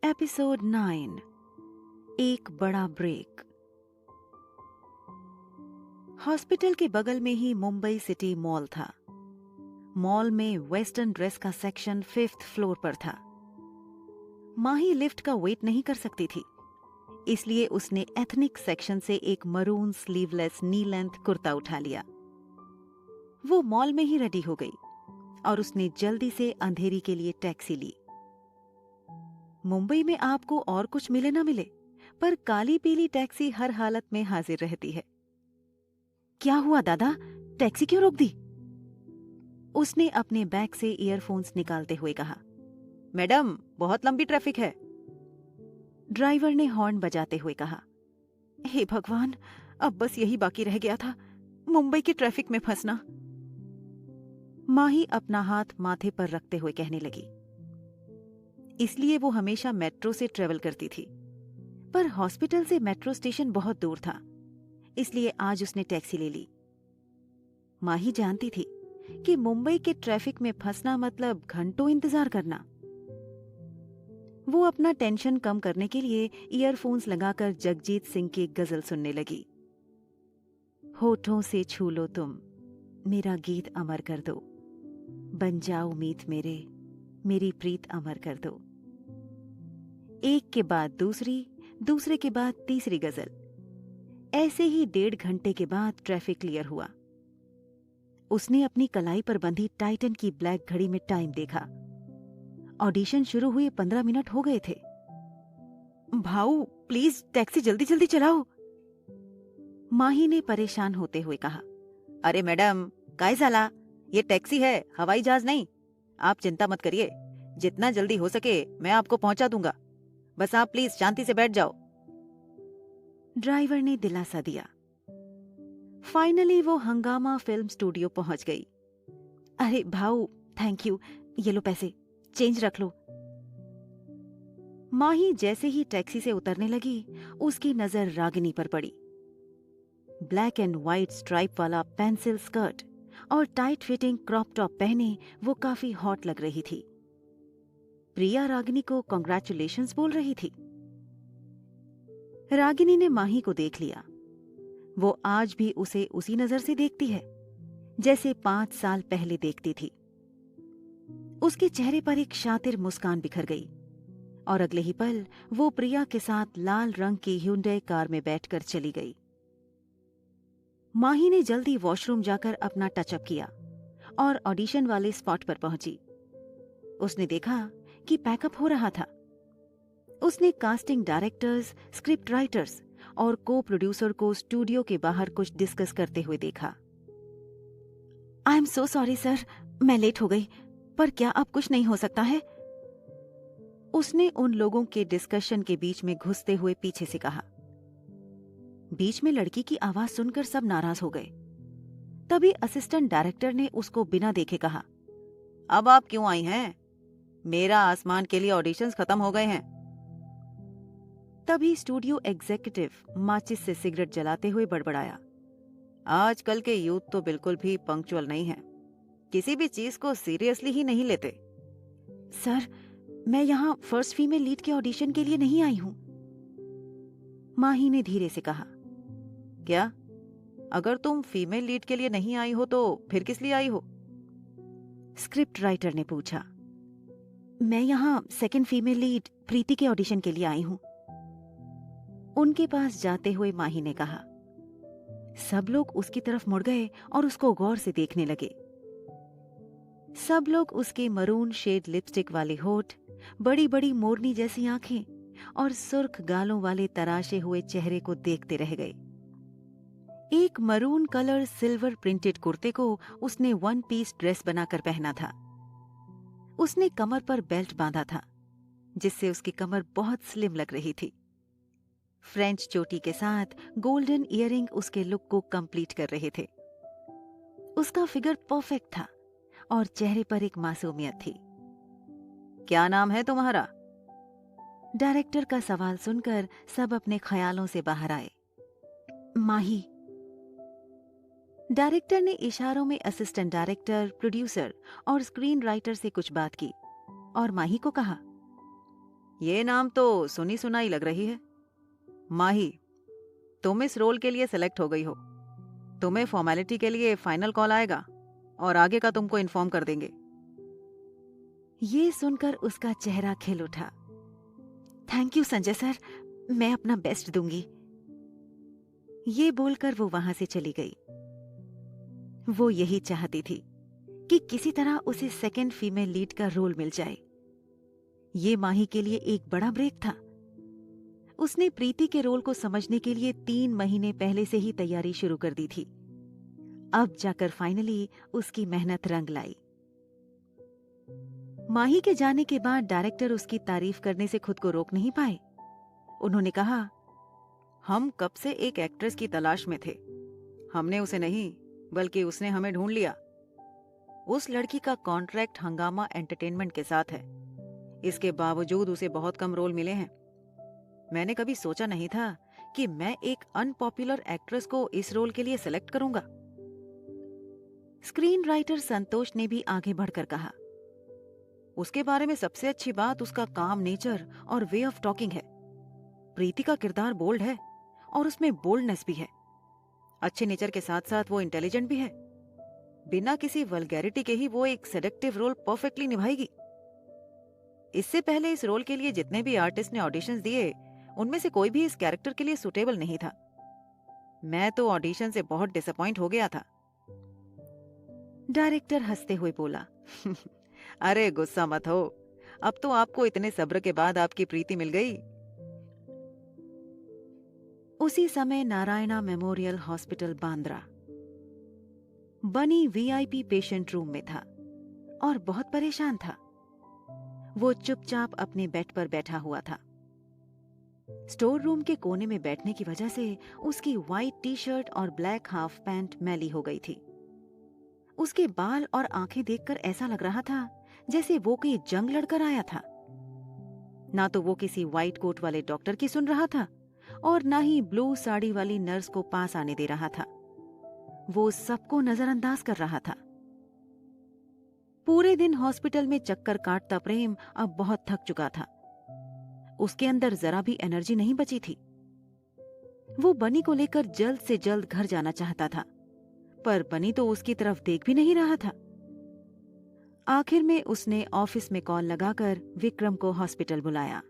Episode 9 एक बड़ा break. Hospital के बगल में ही मुंबई सिटी मॉल था। मॉल में वेस्टर्न ड्रेस का सेक्शन 5th फ्लोर पर था। माही लिफ्ट का वेट नहीं कर सकती थी, इसलिए उसने एथनिक सेक्शन से एक मरून स्लीवलेस नी लेंथ कुर्ता उठा लिया। वो मॉल में ही रेडी हो गई और उसने जल्दी से अंधेरी के लिए टैक्सी ली। मुंबई में आपको और कुछ मिले ना मिले, पर काली पीली टैक्सी हर हालत में हाजिर रहती है। क्या हुआ दादा, टैक्सी क्यों रोक दी? उसने अपने बैग से ईयरफोन्स निकालते हुए कहा। मैडम, बहुत लंबी ट्रैफिक है। ड्राइवर ने हॉर्न बजाते हुए कहा। हे भगवान, अब बस यही बाकी रह गया था, मुंबई की ट्रैफिक में फंसना। माही अपना हाथ माथे पर रखते हुए कहने लगी। इसलिए वो हमेशा मेट्रो से ट्रेवल करती थी, पर हॉस्पिटल से मेट्रो स्टेशन बहुत दूर था, इसलिए आज उसने टैक्सी ले ली। माही जानती थी कि मुंबई के ट्रैफिक में फंसना मतलब घंटों इंतजार करना। वो अपना टेंशन कम करने के लिए ईयरफोन्स लगाकर जगजीत सिंह की गजल सुनने लगी। होठों से छू लो तुम, मेरा गीत अमर कर दो, बन जाओ मीत मेरे, मेरी प्रीत अमर कर दो। एक के बाद दूसरी, दूसरे के बाद तीसरी गजल। ऐसे ही 1.5 घंटे के बाद ट्रैफिक क्लियर हुआ। उसने अपनी कलाई पर बंधी टाइटन की ब्लैक घड़ी में टाइम देखा। ऑडिशन शुरू हुए 15 मिनट हो गए थे। भाऊ प्लीज टैक्सी जल्दी जल्दी चलाओ, माही ने परेशान होते हुए कहा। अरे मैडम, काय झाला? ये टैक्सी है, हवाई जहाज नहीं। आप चिंता मत करिए, जितना जल्दी हो सके मैं आपको पहुंचा दूंगा। बस आप प्लीज शांति से बैठ जाओ। ड्राइवर ने दिलासा दिया। फाइनली वो हंगामा फिल्म स्टूडियो पहुंच गई। अरे भाऊ, थैंक यू, ये लो पैसे, चेंज रख लो। माही जैसे ही टैक्सी से उतरने लगी, उसकी नजर रागिनी पर पड़ी। ब्लैक एंड व्हाइट स्ट्राइप वाला पेंसिल स्कर्ट और टाइट फिटिंग क्रॉप टॉप पहने वो काफी हॉट लग रही थी। प्रिया रागिनी को कॉन्ग्रेचुलेशंस बोल रही थी। रागिनी ने माही को देख लिया। वो आज भी उसे उसी नजर से देखती है जैसे 5 साल पहले देखती थी। उसके चेहरे पर एक शातिर मुस्कान बिखर गई और अगले ही पल वो प्रिया के साथ लाल रंग की ह्यूंडई कार में बैठकर चली गई। माही ने जल्दी वॉशरूम जाकर अपना टचअप किया और ऑडिशन वाले स्पॉट पर पहुंची। उसने देखा कि पैकअप हो रहा था। उसने कास्टिंग डायरेक्टर्स, स्क्रिप्ट राइटर्स और को प्रोड्यूसर को स्टूडियो के बाहर कुछ डिस्कस करते हुए देखा। I am so sorry sir, मैं लेट हो गई, पर क्या अब कुछ नहीं हो सकता है? उसने उन लोगों के डिस्कशन के बीच में घुसते हुए पीछे से कहा। बीच में लड़की की आवाज सुनकर सब नाराज हो गए। तभी असिस्टेंट डायरेक्टर ने उसको बिना देखे कहा, अब आप क्यों आई हैं? मेरा आसमान के लिए ऑडिशंस खत्म हो गए हैं। तभी स्टूडियो एग्जीक्यूटिव माचिस से सिगरेट जलाते हुए बड़बड़ाया। आजकल के यूथ तो बिल्कुल भी पंक्चुअल नहीं है, किसी भी चीज को सीरियसली ही नहीं लेते। सर, मैं यहाँ फर्स्ट फीमेल लीड के ऑडिशन के लिए नहीं आई हूँ, माही ने धीरे से कहा। क्या? अगर तुम फीमेल लीड के लिए नहीं आई हो तो फिर किस लिए आई हो? स्क्रिप्ट राइटर ने पूछा। मैं यहाँ सेकंड फीमेल लीड प्रीति के ऑडिशन के लिए आई हूँ, उनके पास जाते हुए माही ने कहा। सब लोग उसकी तरफ मुड़ गए और उसको गौर से देखने लगे। सब लोग उसके मरून शेड लिपस्टिक वाले होठ, बड़ी बड़ी मोरनी जैसी आंखें और सुर्ख गालों वाले तराशे हुए चेहरे को देखते रह गए। एक मरून कलर सिल्वर प्रिंटेड कुर्ते को उसने 1 पीस ड्रेस बनाकर पहना था। उसने कमर पर बेल्ट बांधा था, जिससे उसकी कमर बहुत स्लिम लग रही थी। फ्रेंच चोटी के साथ गोल्डन ईयरिंग उसके लुक को कंप्लीट कर रहे थे। उसका फिगर परफेक्ट था और चेहरे पर एक मासूमियत थी। क्या नाम है तुम्हारा? डायरेक्टर का सवाल सुनकर सब अपने ख्यालों से बाहर आए। माही। डायरेक्टर ने इशारों में असिस्टेंट डायरेक्टर, प्रोड्यूसर और स्क्रीन राइटर से कुछ बात की और माही को कहा, ये नाम तो सुनी सुनाई लग रही है। माही, तुम इस रोल के लिए सिलेक्ट हो गई हो। तुम्हें फॉर्मेलिटी के लिए फाइनल कॉल आएगा और आगे का तुमको इन्फॉर्म कर देंगे। ये सुनकर उसका चेहरा खिल उठा। थैंक यू संजय सर, मैं अपना बेस्ट दूंगी। ये बोलकर वो वहां से चली गई। वो यही चाहती थी कि किसी तरह उसे सेकंड फीमेल लीड का रोल मिल जाए। ये माही के लिए एक बड़ा ब्रेक था। उसने प्रीति के रोल को समझने के लिए 3 महीने पहले से ही तैयारी शुरू कर दी थी। अब जाकर फाइनली उसकी मेहनत रंग लाई। माही के जाने के बाद डायरेक्टर उसकी तारीफ करने से खुद को रोक नहीं पाए। उन्होंने कहा, हम कब से एक एक्ट्रेस की तलाश में थे। हमने उसे नहीं, बल्कि उसने हमें ढूंढ लिया। उस लड़की का कॉन्ट्रैक्ट हंगामा एंटरटेनमेंट के साथ है। इसके बावजूद उसे बहुत कम रोल मिले हैं। मैंने कभी सोचा नहीं था कि मैं एक अनपॉपुलर एक्ट्रेस को इस रोल के लिए सिलेक्ट करूंगा। स्क्रीन राइटर संतोष ने भी आगे बढ़कर कहा, उसके बारे में सबसे अच्छी बात उसका काम नेचर और वे ऑफ टॉकिंग है। प्रीति का किरदार बोल्ड है और उसमें बोल्डनेस भी है। अच्छे नेचर के साथ साथ वो इंटेलिजेंट भी है। बिना किसी वल्गैरिटी के ही वो एक सेडक्टिव रोल परफेक्टली निभाएगी। इससे पहले इस रोल के लिए जितने भी आर्टिस्ट ने ऑडिशंस दिए, उनमें से कोई भी इस कैरेक्टर के लिए सुटेबल नहीं था। मैं तो ऑडिशन से बहुत डिसअपॉइंट हो गया था। डायरेक्टर हंसते हुए बोला, अरे गुस्सा मत हो, अब तो आपको इतने सब्र के बाद आपकी प्रीति मिल गई। उसी समय नारायणा मेमोरियल हॉस्पिटल बांद्रा। बनी वीआईपी पेशेंट रूम में था और बहुत परेशान था। वो चुपचाप अपने बेड पर बैठा हुआ था। स्टोर रूम के कोने में बैठने की वजह से उसकी व्हाइट टी शर्ट और ब्लैक हाफ पैंट मैली हो गई थी। उसके बाल और आंखें देखकर ऐसा लग रहा था जैसे वो कोई जंग लड़कर आया था। ना तो वो किसी व्हाइट कोट वाले डॉक्टर की सुन रहा था और ना ही ब्लू साड़ी वाली नर्स को पास आने दे रहा था। वो सबको नजरअंदाज कर रहा था। पूरे दिन हॉस्पिटल में चक्कर काटता प्रेम अब बहुत थक चुका था। उसके अंदर जरा भी एनर्जी नहीं बची थी। वो बनी को लेकर जल्द से जल्द घर जाना चाहता था, पर बनी तो उसकी तरफ देख भी नहीं रहा था। आखिर में उसने ऑफिस में कॉल लगाकर विक्रम को हॉस्पिटल बुलाया।